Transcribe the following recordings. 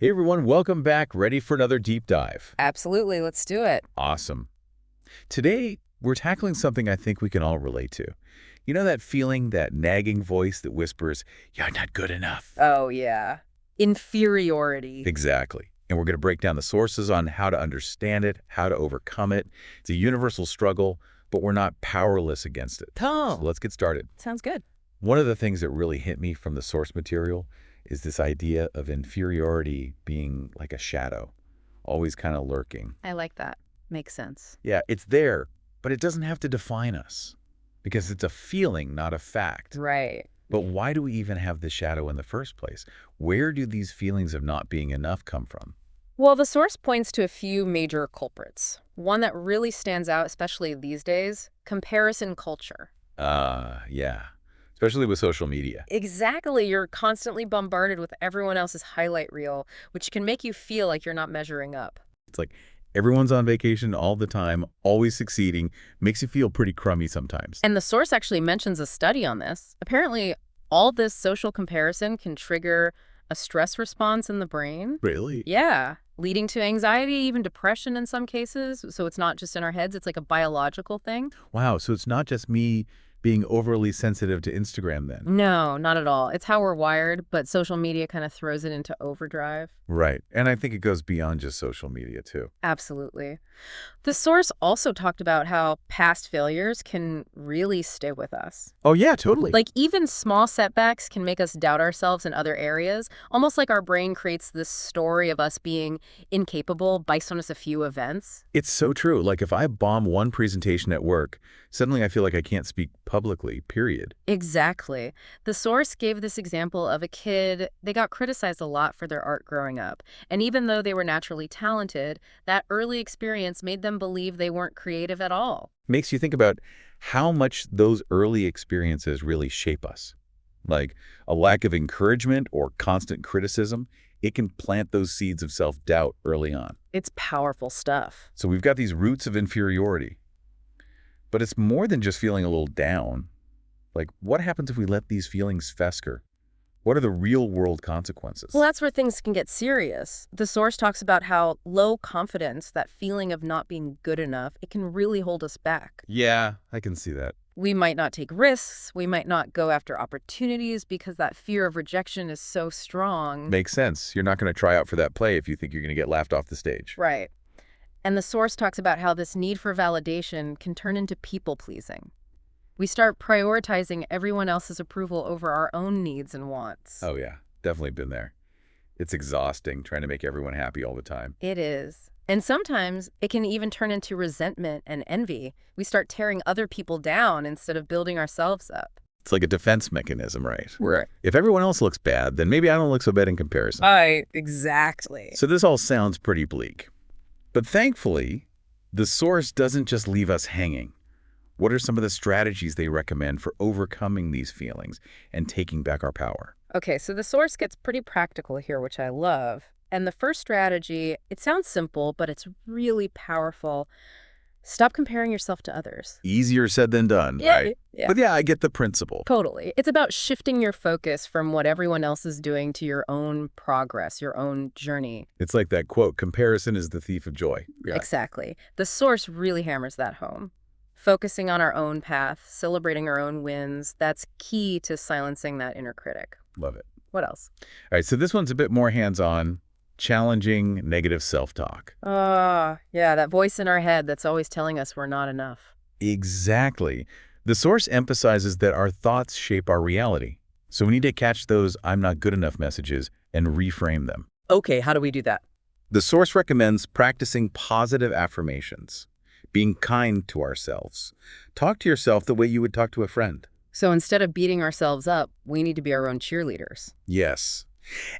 Hey everyone, welcome back. Ready for another deep dive? Absolutely, let's do it. Awesome. Today, we're tackling something I think we can all relate to. You know that feeling, that nagging voice that whispers, "You're not good enough." Oh, yeah. Inferiority. Exactly. And we're going to break down the sources on how to understand it, how to overcome it. It's a universal struggle, but we're not powerless against it. So Oh, let's get started. sounds good. One of the things that really hit me from the source material is this idea of inferiority being like a shadow, always kind of lurking. I like that. Makes sense. Yeah, it's there, but it doesn't have to define us because it's a feeling, not a fact. Right. But why do we even have the shadow in the first place? Where do these feelings of not being enough come from? Well, the source points to a few major culprits. One that really stands out, especially these days, comparison culture. Yeah, especially with social media. Exactly. You're constantly bombarded with everyone else's highlight reel, which can make you feel like you're not measuring up. It's like everyone's on vacation all the time, always succeeding, makes you feel pretty crummy sometimes. And the source actually mentions a study on this. Apparently, all this social comparison can trigger a stress response in the brain. Really? Yeah, leading to anxiety, even depression in some cases. So it's not just in our heads, it's like a biological thing. Wow, so it's not just me being overly sensitive to Instagram then. No, not at all. It's how we're wired, but social media kind of throws it into overdrive. Right. And I think it goes beyond just social media too. Absolutely. The source also talked about how past failures can really stay with us. Oh yeah, totally. Like even small setbacks can make us doubt ourselves in other areas, almost like our brain creates this story of us being incapable based on just a few events. It's so true. Like if I bomb one presentation at work, suddenly I feel like I can't speak publicly, period. Exactly. The source gave this example of a kid, they got criticized a lot for their art growing up. And even though they were naturally talented, that early experience made them believe they weren't creative at all. Makes you think about how much those early experiences really shape us. Like a lack of encouragement or constant criticism, it can plant those seeds of self-doubt early on. It's powerful stuff. So we've got these roots of inferiority. But it's more than just feeling a little down. Like, what happens if we let these feelings fester? What are the real-world consequences? Well, that's where things can get serious. The source talks about how low confidence, that feeling of not being good enough, it can really hold us back. Yeah, I can see that. We might not take risks. We might not go after opportunities because that fear of rejection is so strong. Makes sense. You're not going to try out for that play if you think you're going to get laughed off the stage. Right. And the source talks about how this need for validation can turn into people-pleasing. We start prioritizing everyone else's approval over our own needs and wants. Oh yeah, definitely been there. It's exhausting trying to make everyone happy all the time. It is. And sometimes it can even turn into resentment and envy. We start tearing other people down instead of building ourselves up. It's like a defense mechanism, right? Right. If everyone else looks bad, then maybe I don't look so bad in comparison. Exactly. So this all sounds pretty bleak. But thankfully, the source doesn't just leave us hanging. What are some of the strategies they recommend for overcoming these feelings and taking back our power? Okay, so the source gets pretty practical here, which I love. And the first strategy, it sounds simple, but it's really powerful. Stop comparing yourself to others. Easier said than done, right? Yeah. But yeah, I get the principle. Totally. It's about shifting your focus from what everyone else is doing to your own progress, your own journey. It's like that quote, comparison is the thief of joy. Yeah. Exactly. The source really hammers that home. Focusing on our own path, celebrating our own wins, that's key to silencing that inner critic. Love it. What else? All right, so this one's a bit more hands-on, challenging negative self-talk. Yeah, that voice in our head that's always telling us we're not enough. Exactly. The source emphasizes that our thoughts shape our reality. So we need to catch those I'm not good enough messages and reframe them. Okay, how do we do that? The source recommends practicing positive affirmations, being kind to ourselves. Talk to yourself the way you would talk to a friend. So instead of beating ourselves up, we need to be our own cheerleaders. Yes.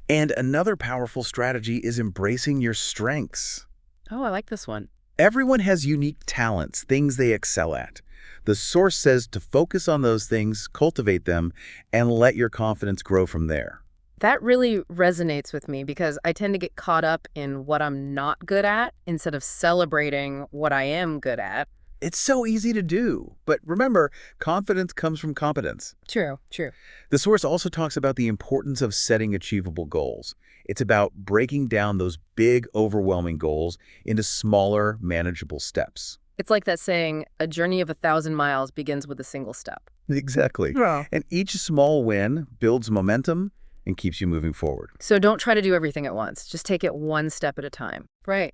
And another powerful strategy is embracing your strengths. Oh, I like this one. Everyone has unique talents, things they excel at. The source says to focus on those things, cultivate them, and let your confidence grow from there. That really resonates with me because I tend to get caught up in what I'm not good at instead of celebrating what I am good at. It's so easy to do. But remember, confidence comes from competence. True, true. The source also talks about the importance of setting achievable goals. It's about breaking down those big, overwhelming goals into smaller, manageable steps. It's like that saying, a journey of 1,000 miles begins with a single step. Exactly. Yeah. And each small win builds momentum and keeps you moving forward. So don't try to do everything at once. Just take it one step at a time. Right.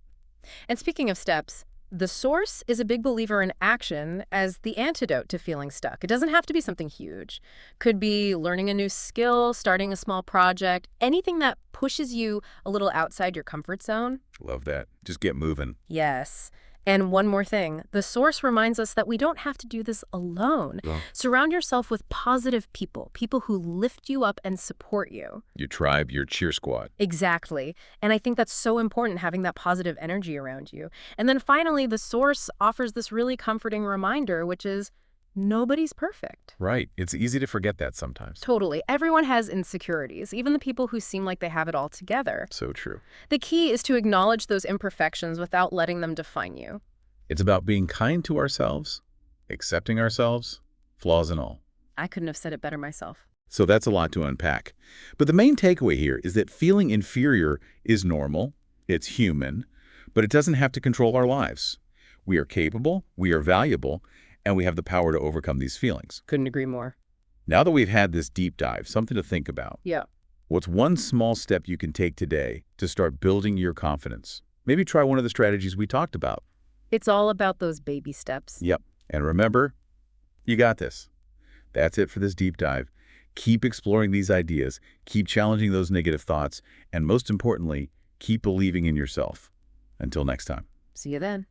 And speaking of steps, the source is a big believer in action as the antidote to feeling stuck. It doesn't have to be something huge. Could be learning a new skill, starting a small project, anything that pushes you a little outside your comfort zone. Love that. Just get moving. Yes. And one more thing, the source reminds us that we don't have to do this alone. Yeah. Surround yourself with positive people, people who lift you up and support you. Your tribe, your cheer squad. Exactly. And I think that's so important, having that positive energy around you. And then finally, the source offers this really comforting reminder, which is nobody's perfect. Right. It's easy to forget that sometimes. Totally. Everyone has insecurities, even the people who seem like they have it all together. So true. The key is to acknowledge those imperfections without letting them define you. It's about being kind to ourselves, accepting ourselves, flaws and all. I couldn't have said it better myself. So that's a lot to unpack. But the main takeaway here is that feeling inferior is normal, it's human, but it doesn't have to control our lives. We are capable, we are valuable, and we have the power to overcome these feelings. Couldn't agree more. Now that we've had this deep dive, something to think about. Yeah. What's one small step you can take today to start building your confidence? Maybe try one of the strategies we talked about. It's all about those baby steps. Yep. And remember, you got this. That's it for this deep dive. Keep exploring these ideas, keep challenging those negative thoughts, and most importantly, keep believing in yourself. Until next time. See you then.